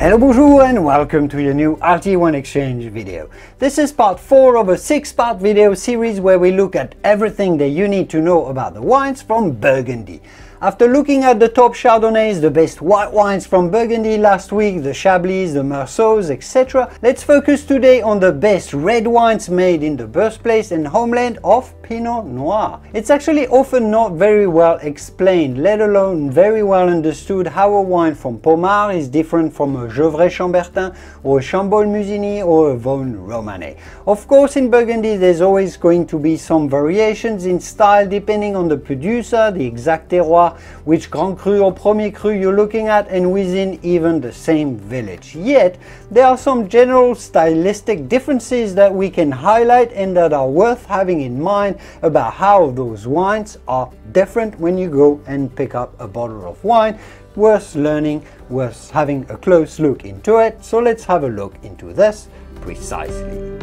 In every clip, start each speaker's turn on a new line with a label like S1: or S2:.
S1: Hello, bonjour and welcome to your new RT1 Exchange video. This is part 4 of a 6-part video series where we look at everything that you need to know about the wines from Burgundy. After looking at the top Chardonnays, the best white wines from Burgundy last week, the Chablis, the Meursaults, etc., let's focus today on the best red wines made in the birthplace and homeland of Pinot Noir. It's actually often not very well explained, let alone very well understood, how a wine from Pommard is different from a Gevrey-Chambertin or a Chambolle-Musigny or a Vosne-Romanée. Of course, in Burgundy there's always going to be some variations in style depending on the producer, the exact terroir, which Grand Cru or Premier Cru you're looking at, and within even the same village. Yet, there are some general stylistic differences that we can highlight and that are worth having in mind about how those wines are different when you go and pick up a bottle of wine. Worth learning, worth having a close look into it. So let's have a look into this precisely.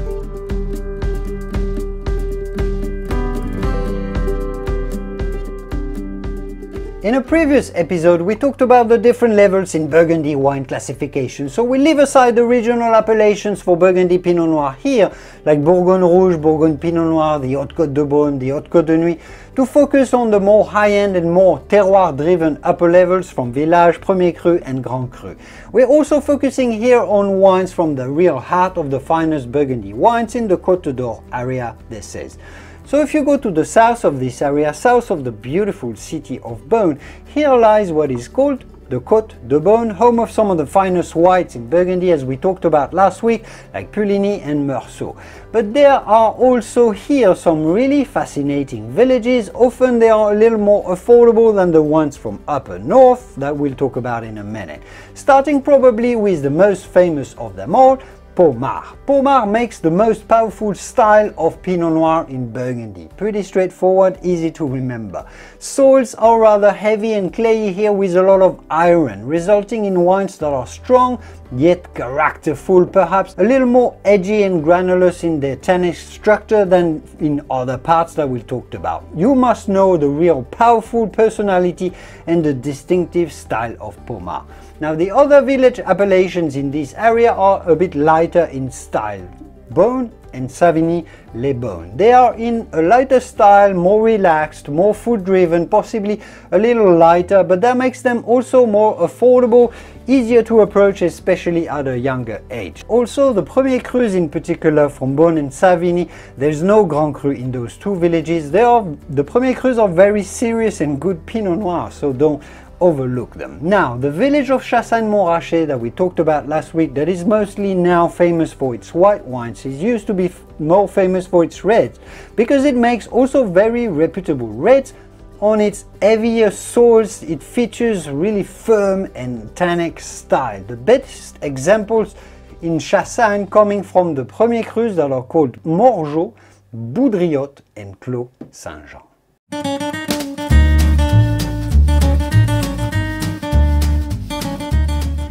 S1: In a previous episode, we talked about the different levels in Burgundy wine classification, so we leave aside the regional appellations for Burgundy Pinot Noir here, like Bourgogne Rouge, Bourgogne Pinot Noir, the Haute Côte de Beaune, the Haute Côte de Nuit, to focus on the more high-end and more terroir-driven upper levels from Village, Premier Cru and Grand Cru. We're also focusing here on wines from the real heart of the finest Burgundy wines in the Côte d'Or area, this is. So if you go to the south of this area, south of the beautiful city of Beaune, here lies what is called the Côte de Beaune, home of some of the finest whites in Burgundy, as we talked about last week, like Puligny and Meursault. But there are also here some really fascinating villages. Often they are a little more affordable than the ones from upper north, that we'll talk about in a minute. Starting probably with the most famous of them all, Pommard. Pommard makes the most powerful style of Pinot Noir in Burgundy. Pretty straightforward, easy to remember. Soils are rather heavy and clayey here with a lot of iron, resulting in wines that are strong yet characterful, perhaps a little more edgy and granulous in their tannic structure than in other parts that we talked about. You must know the real powerful personality and the distinctive style of Pommard. Now, the other village appellations in this area are a bit lighter in style. Beaune and Savigny-les-Beaunes. They are in a lighter style, more relaxed, more food-driven, possibly a little lighter, but that makes them also more affordable, easier to approach, especially at a younger age. Also, the Premier Crus in particular from Beaune and Savigny, there's no Grand Cru in those two villages. The Premier Crus are very serious and good Pinot Noir, so don't overlook them. Now, the village of Chassagne-Montrachet that we talked about last week, that is mostly now famous for its white wines, is used to be more famous for its reds, because it makes also very reputable reds. On its heavier soils, it features really firm and tannic style. The best examples in Chassagne coming from the Premier Crus that are called Meursault, Boudriotte and Clos Saint-Jean.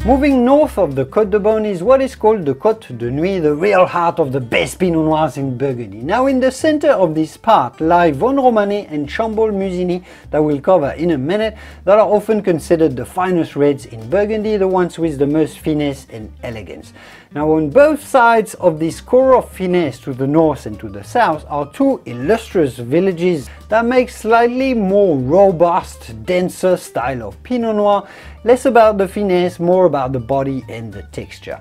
S1: Moving north of the Côte de Beaune is what is called the Côte de Nuit, the real heart of the best Pinot Noirs in Burgundy. Now, in the center of this part lie Vosne-Romanée and Chambolle-Musigny, that we'll cover in a minute, that are often considered the finest reds in Burgundy, the ones with the most finesse and elegance. Now, on both sides of this core of finesse to the north and to the south are two illustrious villages that make slightly more robust, denser style of Pinot Noir, less about the finesse, more about the body and the texture.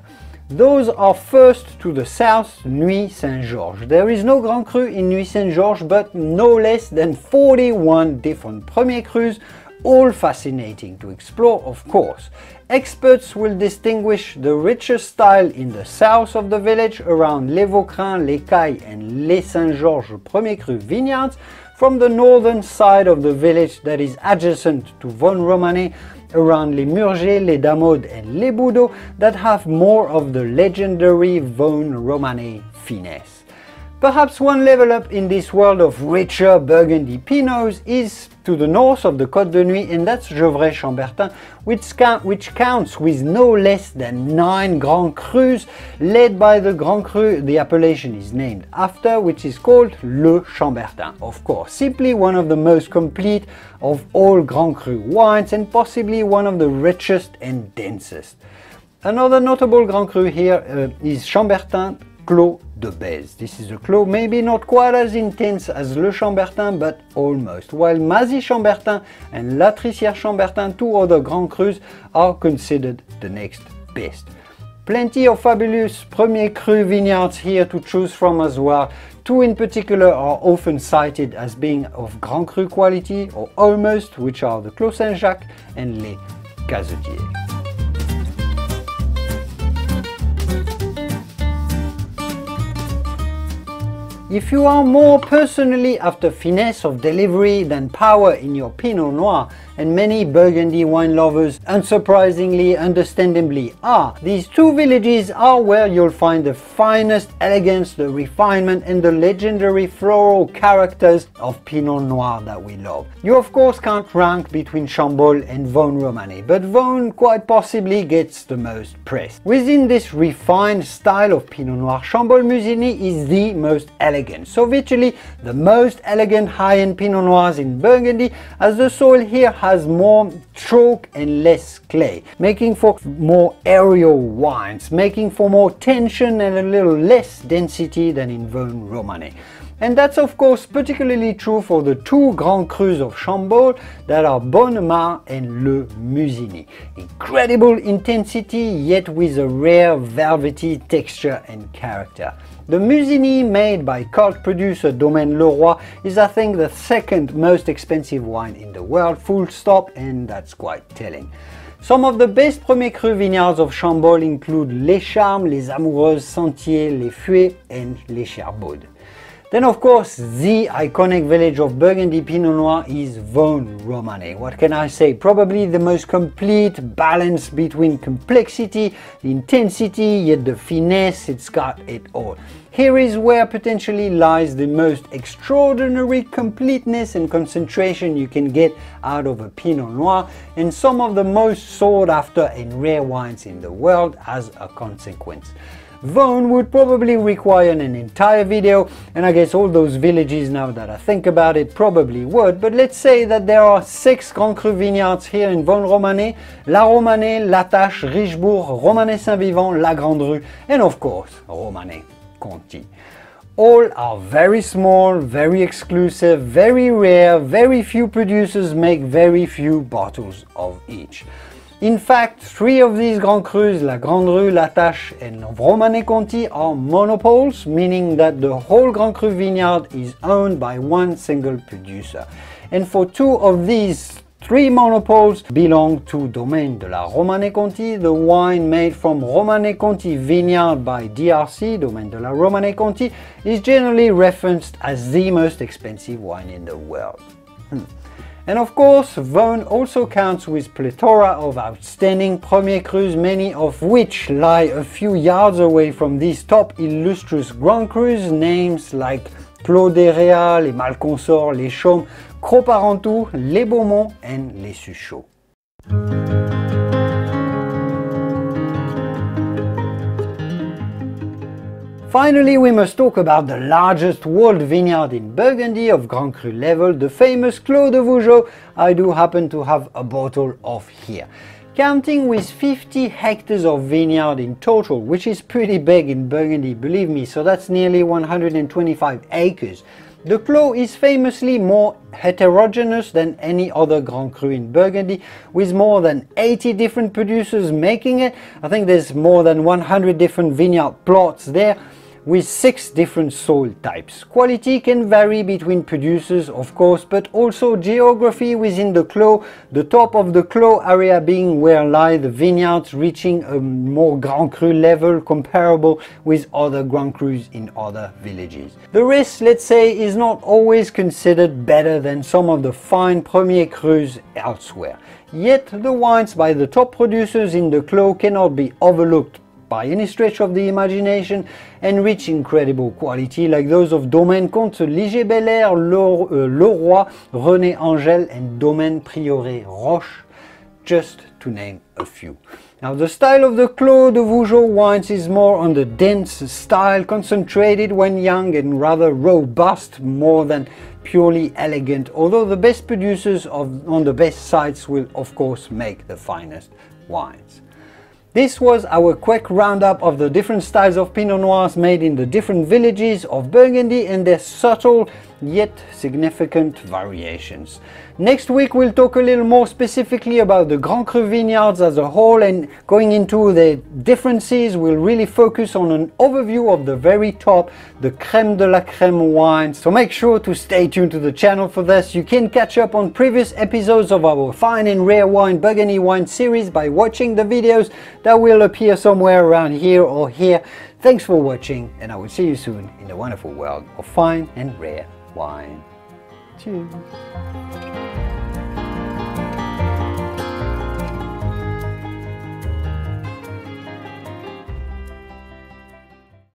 S1: Those are first to the south, Nuit Saint-Georges. There is no Grand Cru in Nuit Saint-Georges, but no less than 41 different Premier Crus, all fascinating to explore, of course. Experts will distinguish the richer style in the south of the village around Les Vaucrins, Les Cailles and Les Saint-Georges Premier Cru vineyards from the northern side of the village that is adjacent to Vosne-Romanée around Les Murgers, Les Damaudes and Les Boudaux that have more of the legendary Vosne-Romanée finesse. Perhaps one level up in this world of richer Burgundy Pinots is to the north of the Côte de Nuit, and that's Gevrey-Chambertin, which counts with no less than 9 Grand Crus, led by the Grand Cru the appellation is named after, which is called Le Chambertin. Of course, simply one of the most complete of all Grand Cru wines and possibly one of the richest and densest. Another notable Grand Cru here is Chambertin Clos de Bèze. This is a Clos maybe not quite as intense as Le Chambertin, but almost. While Mazy-Chambertin and La Trissière-Chambertin, two other Grand Crus, are considered the next best. Plenty of fabulous Premier Cru vineyards here to choose from as well. Two in particular are often cited as being of Grand Cru quality, or almost, which are the Clos Saint-Jacques and Les Cazetiers. If you are more personally after finesse of delivery than power in your Pinot Noir, and many Burgundy wine lovers unsurprisingly, understandably are, these two villages are where you'll find the finest elegance, the refinement and the legendary floral characters of Pinot Noir that we love. You of course can't rank between Chambolle and Vosne-Romanée, but Vosne quite possibly gets the most press. Within this refined style of Pinot Noir, Chambolle-Musigny is the most elegant, so virtually the most elegant high-end Pinot Noirs in Burgundy, as the soil here has more chalk and less clay, making for more aerial wines, making for more tension and a little less density than in Vosne-Romanée. And that's of course particularly true for the two Grand Crus of Chambolle that are Pommard and Le Musigny. Incredible intensity, yet with a rare velvety texture and character. The Musigny, made by cult producer Domaine Leroy, is I think the second most expensive wine in the world, full stop, and that's quite telling. Some of the best Premier Cru vineyards of Chambolle include Les Charmes, Les Amoureuses, Sentiers, Les Fuets and Les Cherbaudes. Then of course the iconic village of Burgundy Pinot Noir is Vosne-Romanée. What can I say? Probably the most complete balance between complexity, the intensity, yet the finesse, it's got it all. Here is where potentially lies the most extraordinary completeness and concentration you can get out of a Pinot Noir, and some of the most sought after and rare wines in the world as a consequence. Vosne would probably require an entire video, and I guess all those villages, now that I think about it, probably would, but let's say that there are 6 Grand Cru vineyards here in Vosne-Romanée: La Romanée, La Tache, Richebourg, Romanée-Saint-Vivant, La Grande Rue, and of course Romanée-Conti. All are very small, very exclusive, very rare, very few producers make very few bottles of each. In fact, 3 of these Grand Crus, La Grande Rue, La Tache and Romanée-Conti, are monopoles, meaning that the whole Grand Cru vineyard is owned by one single producer. And for 2 of these 3 monopoles belong to Domaine de la Romanée-Conti, the wine made from Romanée-Conti vineyard by DRC, Domaine de la Romanée-Conti, is generally referenced as the most expensive wine in the world. And of course, Vosne also counts with plethora of outstanding Premier Crus, many of which lie a few yards away from these top illustrious Grand Crus, names like Clos d'Héréat, Les Malconsorts, Les Chaumes, Cros-Parentout, Les Beaumont and Les Suchots. Finally, we must talk about the largest walled vineyard in Burgundy of Grand Cru level, the famous Clos de Vougeot. I do happen to have a bottle of here. Counting with 50 hectares of vineyard in total, which is pretty big in Burgundy, believe me, so that's nearly 125 acres. The Clos is famously more heterogeneous than any other Grand Cru in Burgundy, with more than 80 different producers making it. I think there's more than 100 different vineyard plots there, with 6 different soil types. Quality can vary between producers, of course, but also geography within the Clos, the top of the Clos area being where lie the vineyards, reaching a more Grand Cru level comparable with other Grand Crus in other villages. The rest, let's say, is not always considered better than some of the fine Premier Crus elsewhere. Yet the wines by the top producers in the Clos cannot be overlooked by any stretch of the imagination and reach incredible quality like those of Domaine Comte Ligier-Belair, Leroy, René Angel and Domaine Prieuré Roche, just to name a few. Now the style of the Clos de Vougeot wines is more on the dense style, concentrated when young and rather robust more than purely elegant, although the best producers on the best sites will of course make the finest wines. This was our quick roundup of the different styles of Pinot Noirs made in the different villages of Burgundy and their subtle yet significant variations. Next week we'll talk a little more specifically about the Grand Cru vineyards as a whole, and going into the differences we'll really focus on an overview of the very top, the creme de la creme wines. So make sure to stay tuned to the channel for this. You can catch up on previous episodes of our fine and rare wine Burgundy wine series by watching the videos that will appear somewhere around here or here. Thanks for watching, and I will see you soon in the wonderful world of fine and rare wine. Cheers!